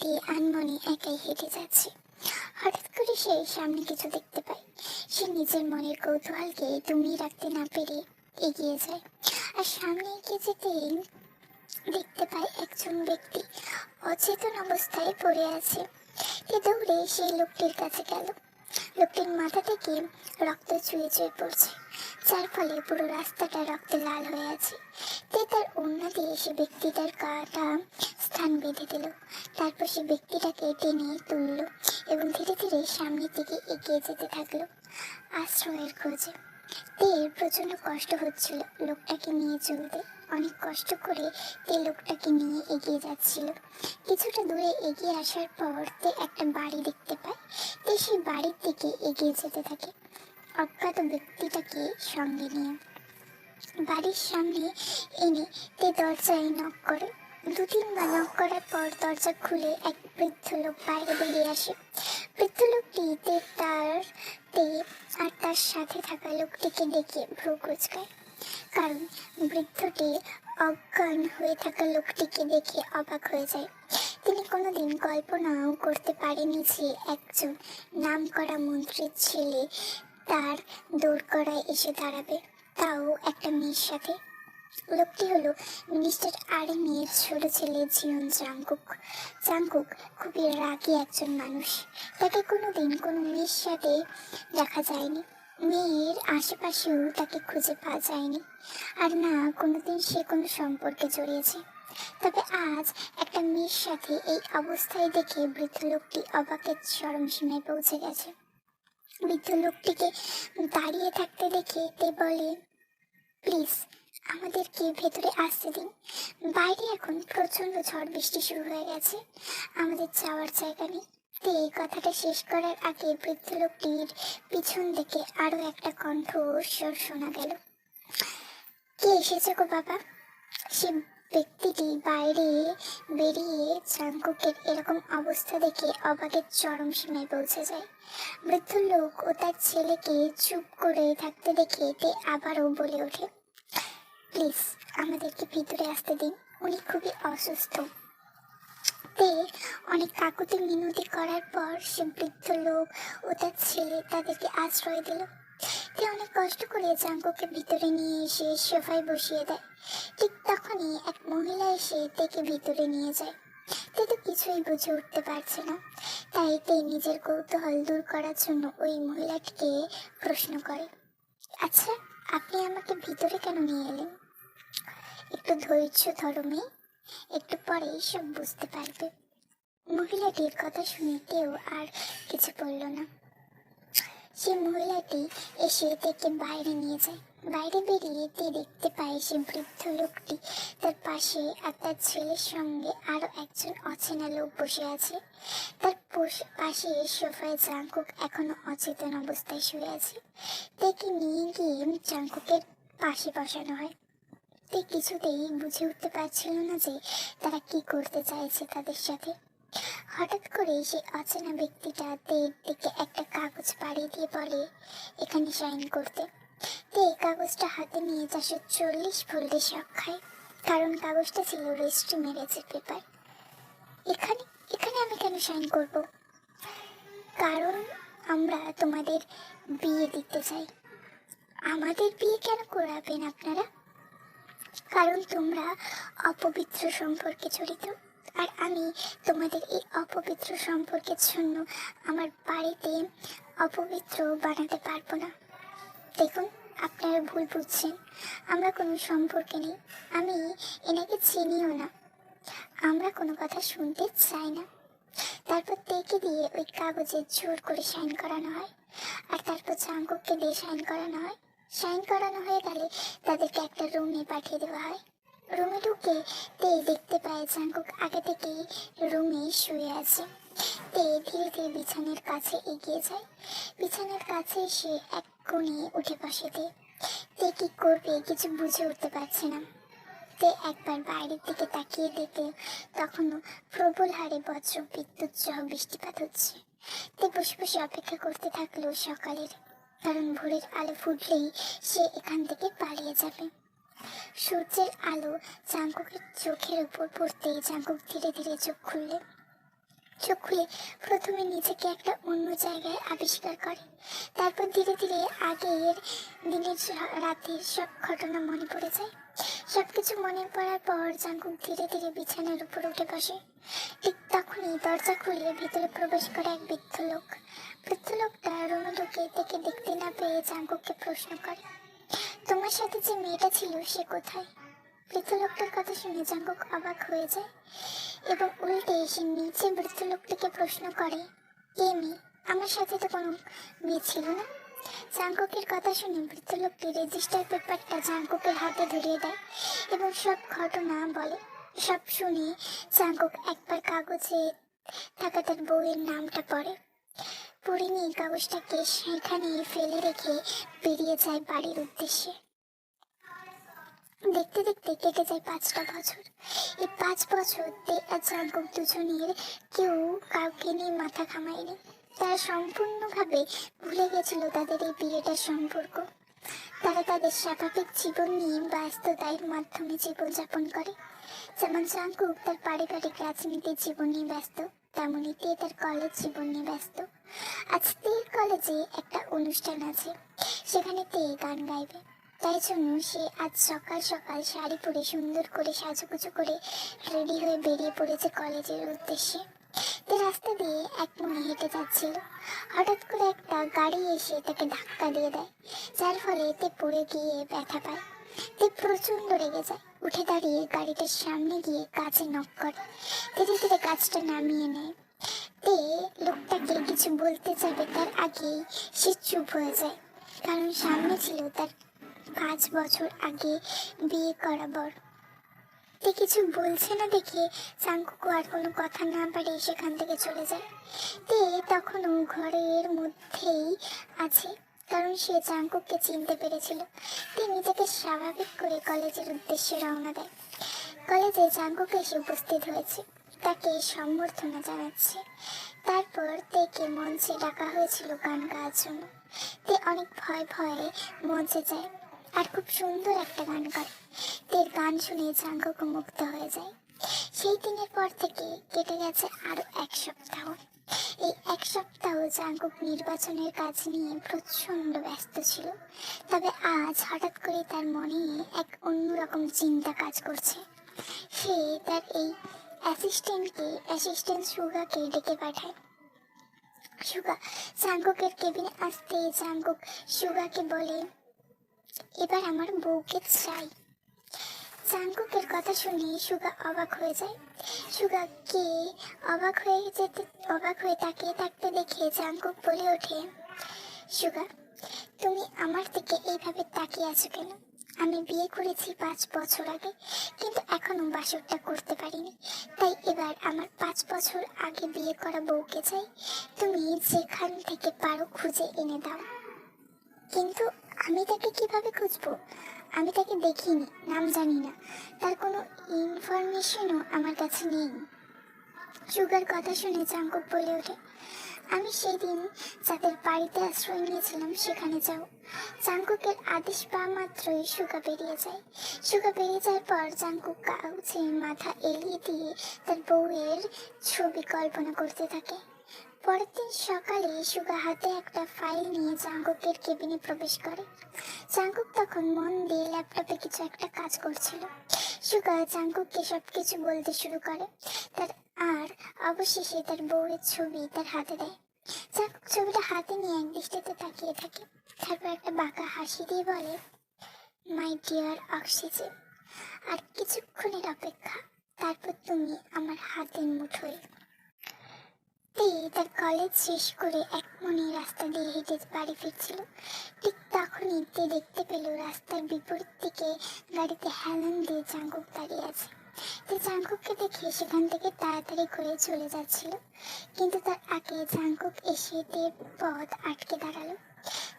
দিয়ে আনমনে একাই হেঁটে যাচ্ছে। হঠাৎ করে সে সামনে কিছু দেখতে পায়। সে নিজের মনের কৌতূহলকে দমিয়ে রাখতে না পেরে এগিয়ে যায়। আর সামনে এগিয়ে যেতেই দেখতে পায় একজন ব্যক্তি অচেতন অবস্থায় পড়ে আছে। সে দৌড়ে সেই লোকটির কাছে গেল। লোকটির মাথা থেকে রক্ত চুয়ে চুয়ে পড়ছে, যার ফলে পুরো রাস্তাটা রক্তে লাল হয়ে আছে। তার ওড়না দিয়ে সে ব্যক্তিটার গাটা স্থান বেঁধে দিল। তারপর সে ব্যক্তিটাকে টেনে তুলল এবং ধীরে ধীরে সামনের দিকে এগিয়ে যেতে থাকলো আশ্রয়ের খোঁজে। প্রচন্ড কষ্ট হচ্ছিল লোকটাকে নিয়ে চলতে। অনেক কষ্ট করে লোকটাকে নিয়ে এগিয়ে যাচ্ছিল। কিছুটা দূরে এগিয়ে আসার পর একটা বাড়ি দেখতে পায়। সেই বাড়ির দিকে এগিয়ে যেতে থাকে অজ্ঞাত ব্যক্তিটাকে সঙ্গে নিয়ে। বাড়ির সামনে এনে দরজায় নক করে। 2-3 বার নক করার পর দরজা খুলে এক বৃদ্ধ লোক বাইরে বেরিয়ে আসে। বৃদ্ধ লোকটি তার সাথে থাকা লোকটিকে দেখে ভ্রু কুঁচকায়, কারণ বৃদ্ধটি অজ্ঞান হয়ে থাকা লোকটিকে দেখে অবাক হয়ে যায়। তিনি কোনোদিন কল্পনাও করতে পারেনি যে একজন নামকরা মন্ত্রীর ছেলে তার দোরগোড়ায় এসে দাঁড়াবে, তাও একটা মেয়ের সাথে। লোকটি হলো মিনিস্টার আর্মির ছোট ছেলে জিয়ন জাংকুক। জাংকুক খুবই রাগী একজন মানুষ। তাকে কোনোদিন কোনো মেয়ের সাথে দেখা যায়নি, মেয়ের আশেপাশেও তাকে খুঁজে পাওয়া যায়নি, আর না কোনোদিন সে কোনো সম্পর্কে জড়িয়েছে। তবে আজ একটা মেয়ের সাথে এই অবস্থায় দেখে বৃদ্ধ লোকটি অবাকের চরম সীমায় পৌঁছে গেছে। বৃদ্ধ লোকটিকে দাঁড়িয়ে থাকতে দেখে বলে, প্লিজ আমাদেরকে ভেতরে আসতে দিন। বাইরে এখন প্রচন্ড ঝড় বৃষ্টি শুরু হয়ে গেছে, আমাদের যাওয়ার জায়গা নেই। এই কথাটা শেষ করার আগে বৃদ্ধ লোকটির পিছন থেকে আরো একটা কণ্ঠস্বর শোনা গেল, কে এসেছে গো বাবা? সে ব্যক্তিটি বাইরে বেরিয়ে জাংকুকের এরকম অবস্থা দেখে অবাকের চরম সীমায় পৌঁছে যায়। বৃদ্ধ লোক ও তার ছেলেকে চুপ করে থাকতে দেখে আবারও বলে ওঠে, প্লিজ আমাদেরকে ভিতরে আসতে দিন, উনি খুবই অসুস্থ। অনেক কাকুতি মিনতি করার পর সে বৃদ্ধ লোক ও তার ছেলে তাদেরকে আশ্রয় দিল। অনেক কষ্ট করে জাংকুককে ভিতরে নিয়ে এসে সোফায় বসিয়ে দেয়। ঠিক তখনই এক মহিলা এসে ভিতরে নিয়ে যায়। তো কিছুই বুঝে উঠতে পারছে না, তাই নিজের কৌতূহল দূর করার জন্য ওই মহিলাটিকে প্রশ্ন করে, আচ্ছা আপনি আমাকে ভিতরে কেন নিয়ে এলেন? একটু ধৈর্য ধরো মেয়ে, একটু পরেই সব বুঝতে পারবে। মহিলাটির কথা শুনে কেউ আর কিছু বলল না। সে মহিলাটি এসে বাইরে নিয়ে যায়। বাইরে বেরিয়ে দেখতে পায় সে বৃদ্ধ লোকটি তার পাশে আর তার ছেলের সঙ্গে আরো একজন অচেনা লোক বসে আছে। তার পাশে সোফায় জাংকুক এখনো অচেতন অবস্থায় শুয়ে আছে। তাকে নিয়ে গিয়ে জাংকুকের পাশে বসানো হয়। কিছুতেই বুঝে উঠতে পারছিল না যে তারা কি করতে চাইছে তাদের সাথে। হঠাৎ করে সেই অচেনা ব্যক্তিটা দিকে একটা কাগজ পাড়িয়ে দিয়ে বলে, এখানে সাইন করতে। কাগজটা হাতে নিয়ে 440 ভোল্টে শক খায়, কারণ কাগজটা ছিল রেজিস্ট্রি ম্যারেজের পেপার। এখানে এখানে আমি কেন সাইন করব? কারণ আমরা তোমাদের বিয়ে দিতে চাই। আমাদের বিয়ে কেন করাবেন আপনারা? কারণ তোমরা অপবিত্র সম্পর্কে জড়িত, আর আমি তোমাদের এই অপবিত্র সম্পর্কের জন্য আমার বাড়িতে অপবিত্র বানাতে পারবো না। দেখুন আপনারা ভুল বুঝছেন, আমরা কোনো সম্পর্কে নেই, আমি এনাকে চিনিও না, আমরা কোনো কথা শুনতে চাই না। তারপর দিয়ে ওই কাগজে জোর করে সাইন করানো হয়, আর তারপর জাংকুককে দিয়ে সাইন করানো হয়। সাইন করানো হয়ে গেলে তাদেরকে একটা রুমে পাঠিয়ে দেওয়া হয়। রুমে ঢুকে দেখতে পায় জাংকুক আগে থেকেই রুমে শুয়ে আছে। ধীরে ধীরে বিছানার কাছে এগিয়ে যায়। বিছানার কাছে এসে এক কোণে উঠে বসে। কি করবে কিছু বুঝে উঠতে পারছে না। একবার বাইরের দিকে তাকিয়ে দেখে তখনও প্রবল হারে বজ্র বিদ্যুৎ সহ বৃষ্টিপাত হচ্ছে। বসে বসে অপেক্ষা করতে থাকলো সকালের, কারণ ভোরের আলো ফুটলেই সে এখান থেকে পালিয়ে যাবে। সূর্যের আলো জাংকুকের চোখের উপর পড়তেই জাংকুক ধীরে ধীরে চোখ খুললে। চোখ খুলে প্রথমে নিজেকে একটা অন্য জায়গায় আবিষ্কার করে। তারপর ধীরে ধীরে আগের দিনের রাতের সব ঘটনা মনে পড়ে যায়। সবকিছু মনে পড়ার পর জাঙ্কুক ধীরে ধীরে বিছানার উপর উঠে বসে। ঠিক তখনই দরজা খুলে ভিতরে প্রবেশ করে এক বৃদ্ধ লোক। বৃদ্ধ লোকটা রুমে ঢুকে থেকে দেখতে না পেয়ে জাঙ্কুককে প্রশ্ন করে, তোমার সাথে যে মেয়েটা ছিল সে কোথায়? বৃদ্ধ লোকটার কথা শুনে জাঙ্কুক অবাক হয়ে যায় এবং উল্টে এসে নিচে বৃদ্ধ লোকটিকে প্রশ্ন করে, কে মেয়ে? আমার সাথে তো কোনো মেয়ে ছিল না। জাঙ্কুকের কথা শুনে বৃদ্ধ লোকটি রেজিস্টার পেপারটা জাঙ্কুকের হাতে ধরিয়ে দেয় এবং সব ঘটনা বলে। সব শুনে জাঙ্কুক একবার কাগজে থাকা তার বউয়ের নামটা পড়ে নিয়ে কাগজটাকে সেখানে ফেলে রেখে বেরিয়ে যায় বাড়ির উদ্দেশ্যে। দেখতে দেখতে কেটে যায় 5টা বছর। এই 5 বছর আর জাঙ্কুক দুজনের কেউ কাউকে নিয়ে মাথা ঘামায়নি। তারা সম্পূর্ণভাবে ভুলে গেছিল তাদের এই বিয়েটার সম্পর্ক। তারা তাদের স্বাভাবিক জীবন নিয়ে ব্যস্ততার মাধ্যমে জীবনযাপন করে। যেমন জাঙ্কুক তার পারিবারিক রাজনীতির জীবন নিয়ে ব্যস্ত, তেমনি তে তার কলেজ জীবন নিয়ে ব্যস্ত। আজ তের কলেজে একটা অনুষ্ঠান আছে, সেখানে তে গান গাইবে। তাই জন্য সে আজ সকাল সকাল শাড়ি পরে সুন্দর করে সাজুগুজু করে রেডি হয়ে বেরিয়ে পড়েছে কলেজের উদ্দেশ্যে। তে রাস্তা দিয়ে এক মনে হেঁটে যাচ্ছিল। হঠাৎ করে একটা গাড়ি এসে তাকে ধাক্কা দিয়ে দেয়, যার ফলে তে পড়ে গিয়ে ব্যথা পায়। তে প্রচন্ড রেগে যায়, উঠে দাঁড়িয়ে গাড়িটার সামনে গিয়ে কাঁচে নক করে। ধীরে ধীরে কাঁচটা নামিয়ে নেয়। তে লোকটাকে কিছু বলতে যাবে তার আগেই সে চুপ হয়ে যায়, কারণ সামনে ছিল তার 5 বছর আগে বিয়ে করা বর। তে কিছু বলছে না দেখে জাঙ্কুক আর কোনো কথা না পারে সেখান থেকে চলে যায়। তে তখনও ঘরের মধ্যেই আছে, কারণ সে জাঙ্কুককে চিনতে পেরেছিল। তে নিজেকে স্বাভাবিক করে কলেজের উদ্দেশ্যে রওনা দেয়। কলেজে জাঙ্কুক এসে উপস্থিত হয়েছে, তাকে সম্বর্ধনা জানাচ্ছে। তারপর তেকে মঞ্চে ডাকা হয়েছিল গান গাওয়ার জন্য। তে অনেক ভয়ে ভয়ে মঞ্চে যায় আর খুব সুন্দর একটা গান করে। তের গান শুনে জাঙ্কুক মুগ্ধ হয়ে যায়। সেই দিনের পর থেকে কেটে গেছে আরো 1 সপ্তাহ। এই 1 সপ্তাহ জাঙ্কুক নির্বাচনের কাজ নিয়ে প্রচন্ড ব্যস্ত ছিল। তবে আজ হঠাৎ করে তার মনে এক অন্যরকম চিন্তা কাজ করছে। সে তার এই অ্যাসিস্ট্যান্ট সুগাকে ডেকে পাঠায়। সুগা জাঙ্কুকের কেবিনে আসতেই জাঙ্কুক সুগাকে বলে, এবার আমার বউকে চাই। জাঙ্কুকের কথা শুনে সুগা অবাক হয়ে যায়। সুগাকে অবাক হয়ে তাকিয়ে থাকতে দেখে জাঙ্কুক বলে ওঠে, সুগা, তুমি আমার দিকে এইভাবে তাকিয়ে আছো কেন? আমি বিয়ে করেছি 5 বছর আগে, কিন্তু এখনো বাসরটা করতে পারিনি। তাই এবার আমার 5 বছর আগে বিয়ে করা বউকে চাই। তুমি যেখান থেকে পারো খুঁজে এনে দাও। কিন্তু আমি তাকে কিভাবে খুঁজবো? আমি তাকে দেখিনি, নাম জানি না, তার কোনো ইনফরমেশনও আমার কাছে নেই। সুগার কথা শুনে জাঙ্কুক বলে ওঠে, আমি সেদিন যাদের বাড়িতে আশ্রয় নিয়েছিলাম সেখানে যাও। জাঙ্কুকের আদেশ পাওয়া মাত্রই সুগা বেরিয়ে যায়। সুগা বেরিয়ে যাওয়ার পর জাঙ্কুক কাগজে মাথা এলিয়ে দিয়ে তার বউয়ের ছবি কল্পনা করতে থাকে। পরের দিন সকালে সুগা হাতে একটা ফাইল নিয়ে জাঙ্কুকের কেবিনে প্রবেশ করে। জাঙ্কুক তখন মন দিয়ে ল্যাপটপে কিছু একটা কাজ করছিল। সুগা জাঙ্কুককে সবকিছু বলতে শুরু করে আর অবশেষে তার বউয়ের ছবি তার হাতে দেয়। জাঙ্কুক ছবিটা হাতে নিয়ে এক দৃষ্টিতে তাকিয়ে থাকে, তারপর একটা বাঁকা হাসি দিয়ে বলে, মাই ডিয়ার অক্সিজেন, আর কিছুক্ষণের অপেক্ষা, তারপর তুমি আমার হাতের মুঠোয়। তার কলেজ শেষ করে এক মনে রাস্তা দিয়ে হেঁটে বাড়ি ফিরছিল। ঠিক তখনই তে দেখতে পেল রাস্তার বিপরীত দিকে গাড়িতে হেলান দিয়ে জাঙ্কুক দাঁড়িয়ে আছে। তে জাঙ্কুককে দেখে সেখান থেকে তাড়াতাড়ি করে চলে যাচ্ছিল, কিন্তু তার আগে জাঙ্কুক এসে তের পথ আটকে দাঁড়ালো।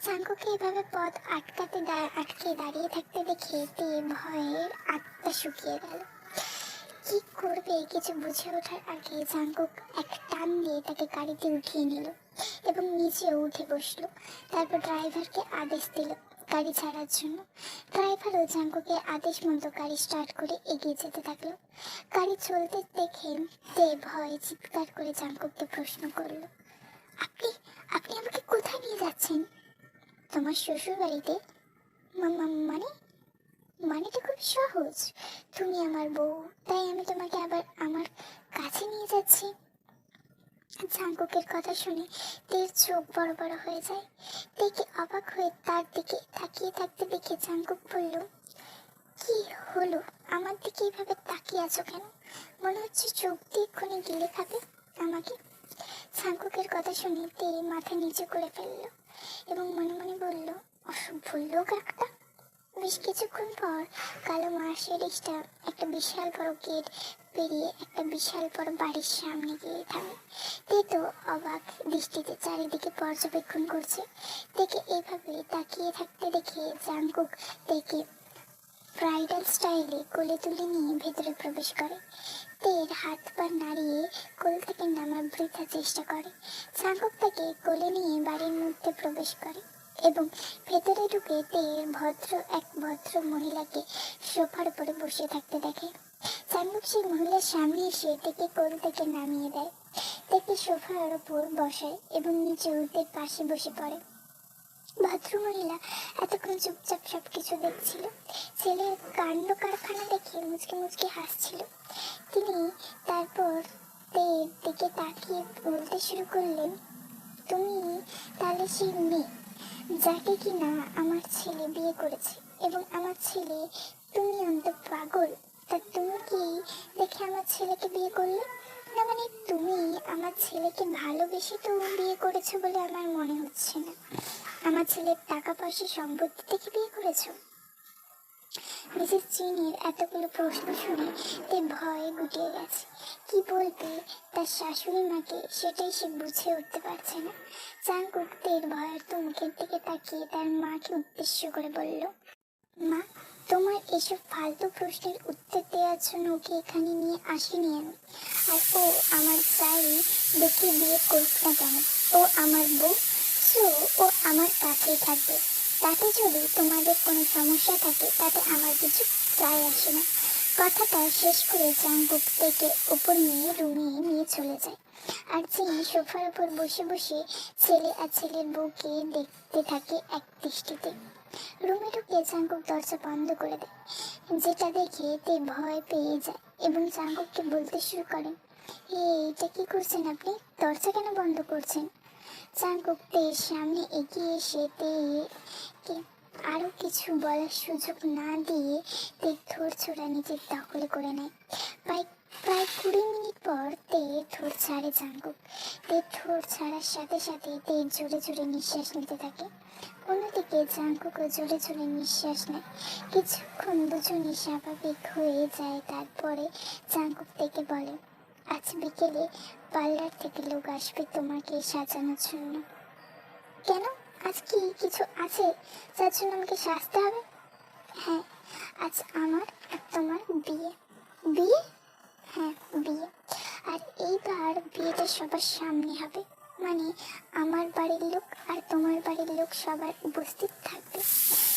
জাঙ্কুককে এভাবে পথ আটকে দাঁড়িয়ে থাকতে দেখে তে ভয়ের আত্মা শুকিয়ে গেল। কি করবে কিছু বুঝে ওঠার আগে জাঙ্কুক এক টান দিয়ে তাকে গাড়িতে উঠিয়ে নিল এবং নিচেও উঠে বসলো। তারপর ড্রাইভারকে আদেশ দিল গাড়ি ছাড়ার জন্য। ড্রাইভারও জাঙ্কুকের আদেশ মতো গাড়ি স্টার্ট করে এগিয়ে যেতে থাকলো। গাড়ি চলতে দেখে তে ভয়ে চিৎকার করে জাঙ্কুককে প্রশ্ন করলো, আপনি আপনি আমাকে কোথায় নিয়ে যাচ্ছেন? তোমার শ্বশুর বাড়িতে। মানে? মানেটা খুব সহজ, তুমি আমার বউ, তাই আমি তোমাকে আবার আমার কাছে নিয়ে যাচ্ছি। জাঙ্কুকের কথা শুনে তের চোখ বড় বড় হয়ে যায়। তেকে অবাক হয়ে তার দিকে তাকিয়ে থাকতে দেখে জাঙ্কুক বলল, কি হলো? আমার দিকে এইভাবে তাকিয়ে আছো কেন? মনে হচ্ছে চোখ দিয়ে এক্ষুনি গিলে খাবে আমাকে। জাঙ্কুকের কথা শুনে তে মাথা নিচু করে ফেললো এবং মনে মনে বলল, অসভ্য লোক একটা। বেশ কিছুক্ষণ পর কালো মার্সিডিজটা একটা বিশাল বড় গেট পেরিয়ে একটা বিশাল বড় বাড়ির সামনে গিয়ে থামে। তে তো অবাক দৃষ্টিতে চারিদিকে পর্যবেক্ষণ করছে। তেকে এইভাবে তাকিয়ে থাকতে দেখে জাঙ্কুক তেকে ব্রাইডাল স্টাইলে কোলে তুলে নিয়ে ভেতরে প্রবেশ করে। তের হাত পা নাড়িয়ে কোল থেকে নামার বৃথা চেষ্টা করে। জাঙ্কুক তাকে কোলে নিয়ে বাড়ির মধ্যে প্রবেশ করে এবং ভেতরে ঢুকে তের এক ভদ্র মহিলাকে সোফার উপরে বসে থাকতে দেখে। জাঙ্কুক সেই মহিলার সামনে এসে তেকে কোল থেকে নামিয়ে দেয়, তেকে সোফার উপর বসায় এবং নিচে উল্টে পাশে বসে পড়ে। ভদ্রমহিলা এতক্ষণ চুপচাপ সবকিছু দেখছিল। ছেলের কাণ্ড কারখানা দেখে মুচকে মুচকে হাসছিল। তিনি তারপর তের দিকে তাকিয়ে বলতে শুরু করলেন, তুমি তাহলে সেই মেয়ে যাকে কিনা আমার ছেলে বিয়ে করেছে, এবং আমার ছেলে তুমি অন্ত পাগল, তা তুমি কি দেখে আমার ছেলেকে বিয়ে করলে? না মানে তুমি আমার ছেলেকে ভালোবেসে তো বিয়ে করেছো বলে আমার মনে হচ্ছে না। আমার ছেলের টাকা পয়সা সম্পত্তি থেকে বিয়ে করেছো? মিসেস চিনের এতগুলো প্রশ্ন শুনে তে ভয়ে গুটিয়ে গেছে। কি বলবে তার শাশুড়ি মাকে সেটাই সে বুঝে উঠতে পারছে না। জাঙ্কুক তের ভয়ের তো মুখের দিকে তাকিয়ে তার মাকে উদ্দেশ্য করে বলল, মা, তোমার এসব ফালতু প্রশ্নের উত্তর দেওয়ার জন্য ওকে এখানে নিয়ে আসিনি আমি। আর ও আমার যাই দেখে বিয়ে করুক না কেন, ও আমার বউ, সো ও আমার কাছেই থাকবে। তাতে যদি তোমাদের কোনো সমস্যা থাকে তাতে আমার কিছু যায় আসে না। কথাটা শেষ করে জাঙ্কুক থেকে উপর নিয়ে রুমে নিয়ে চলে যায়। আর যিনি সোফার উপর বসে বসে ছেলে আর ছেলের বউকে দেখতে থাকে এক দৃষ্টিতে। রুমে ঢুকে জাঙ্কুক দরজা বন্ধ করে দেয়, যেটা দেখে তে ভয় পেয়ে যায় এবং জাঙ্কুককে বলতে শুরু করেন, এটা কি করছেন আপনি? দরজা কেন বন্ধ করছেন? জাঙ্কুক তের সামনে এগিয়ে এসে তেকে আরো কিছু বলার সুযোগ না দিয়ে তের ঠোঁট ছোড়া নিজের দখলে করে নেয়। প্রায় 20 মিনিট পর তের ঠোঁট ছাড়ে জাঙ্কুক। তের ঠোঁট ছাড়ার সাথে সাথে তের জোরে জোরে নিঃশ্বাস নিতে থাকে। অন্যদিকে জাঙ্কুকও জোরে জোরে নিঃশ্বাস নেয়। কিছুক্ষণ দুজনই স্বাভাবিক হয়ে যায়। তারপরে জাঙ্কুক থেকে বলে, আজ বিকেলে পার্লার থেকে লোক আসবে তোমাকে সাজানোর জন্য। কেন? আজ কি কিছু আছে যার জন্য আমাকে সাজতে হবে? হ্যাঁ, আজ আমার আর তোমার বিয়ে। বিয়ে? হ্যাঁ, বিয়ে। আর এইবার বিয়েটা সবার সামনে হবে, মানে আমার বাড়ির লোক আর তোমার বাড়ির লোক সবার উপস্থিত থাকবে।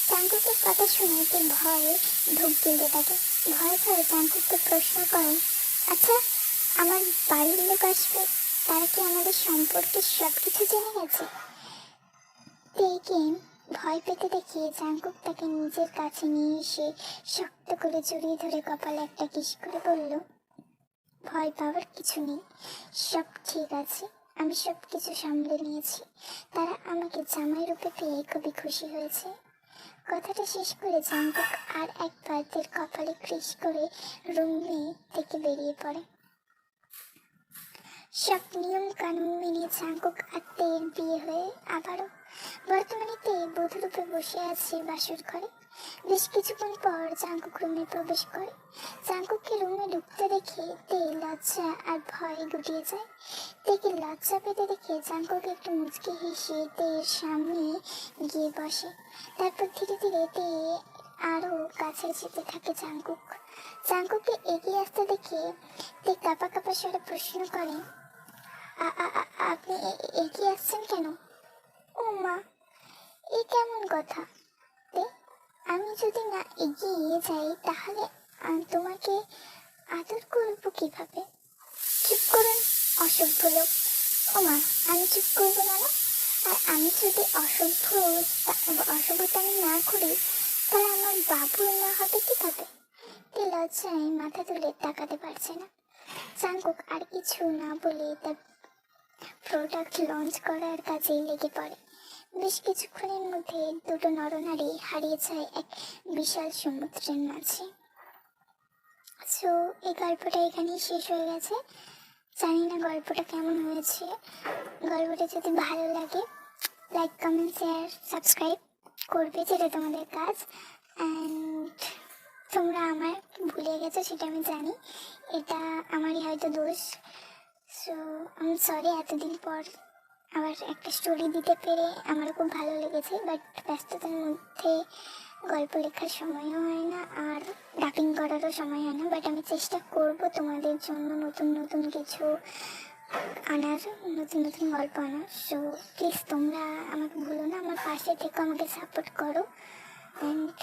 জাঙ্কুকের কথা শুনে তে ভয়ে ঢুক গিলতে থাকে। ভয়ে ভয়ে জাঙ্কুককে প্রশ্ন করেন, আচ্ছা, আমার বাড়ির লোক আসবে, তারা কি আমাদের সম্পর্কে সব কিছু জেনে গেছে? তেকে ভয় পেতে দেখে জাঙ্কুক তাকে নিজের কাছে নিয়ে এসে শক্ত করে জড়িয়ে ধরে কপালে একটা কিস করে বলল, ভয় পাওয়ার কিছু নেই, সব ঠিক আছে, আমি সব কিছু সামলে নিয়েছি। তারা আমাকে জামাই রূপে পেয়ে খুবই খুশি হয়েছে। কথাটা শেষ করে জাঙ্কুক আর একবার তের কপালে ক্রিস করে রুমে থেকে বেরিয়ে পড়ে। সব নিয়ম কানুন মেনে জাঙ্কুক আর তের বিয়ে হয়ে আবারও বর্তমানে তে বধূরূপে বসে আছে বাসর ঘরে। বেশ কিছুক্ষণ পর জাঙ্কুক রুমে প্রবেশ করে। জাঙ্কুককে রুমে ঢুকতে দেখে তে লজ্জা আর ভয়ে গুটিয়ে যায়। তেকে লজ্জা পেতে দেখে জাঙ্কুক একটু মুচকি হেসে তের সামনে গিয়ে বসে। তারপর ধীরে ধীরে তে আরো কাছে যেতে থাকে জাঙ্কুককে এগিয়ে আসতে দেখে তে কাঁপা কাঁপা স্বরে প্রশ্ন করে, আপনি এগিয়ে আসছেন কেন? ও মা, এ কেমন কথা? থাকতে আমি যদি না এগিয়ে যাই তাহলে তোমাকে আদর করবো কিভাবে? চুপ করুন অসভ্য লোক। ওমা, আমি চুপ করবো না না? আর আমি যদি অসভ্যতামি না করি তাহলে আমার বাবুর মা হবে কিভাবে? লজ্জায় মাথা তুলে তাকাতে পারছে না। জাঙ্কুক আর কিছু না বলে তার প্রোডাক্ট লঞ্চ করার কাজেই লেগে পড়ে। বেশ কিছুক্ষণের মধ্যে দুটো নরনারী হারিয়ে যায় এক বিশাল সমুদ্রের মাঝে। সো এই গল্পটা এখানেই শেষ হয়ে গেছে। জানি না গল্পটা কেমন হয়েছে। গল্পটা যদি ভালো লাগে লাইক, কমেন্ট, শেয়ার, সাবস্ক্রাইব করবে, যেটা তোমাদের কাজ। অ্যান্ড তোমরা আমার ভুলে গেছো সেটা আমি জানি, এটা আমারই হয়তো দোষ। সো আমি সরি, এতদিন পর আবার একটা স্টোরি দিতে পেরে আমার খুব ভালো লেগেছে। বাট ব্যস্ততার মধ্যে গল্প লেখার সময়ও হয় না আর ডাবিং করারও সময় হয় না। বাট আমি চেষ্টা করব তোমাদের জন্য নতুন নতুন কিছু আনার, নতুন নতুন গল্প আনার। সো প্লিজ তোমরা আমাকে ভুলো না, আমার পাশে থেকে আমাকে সাপোর্ট করো। অ্যান্ড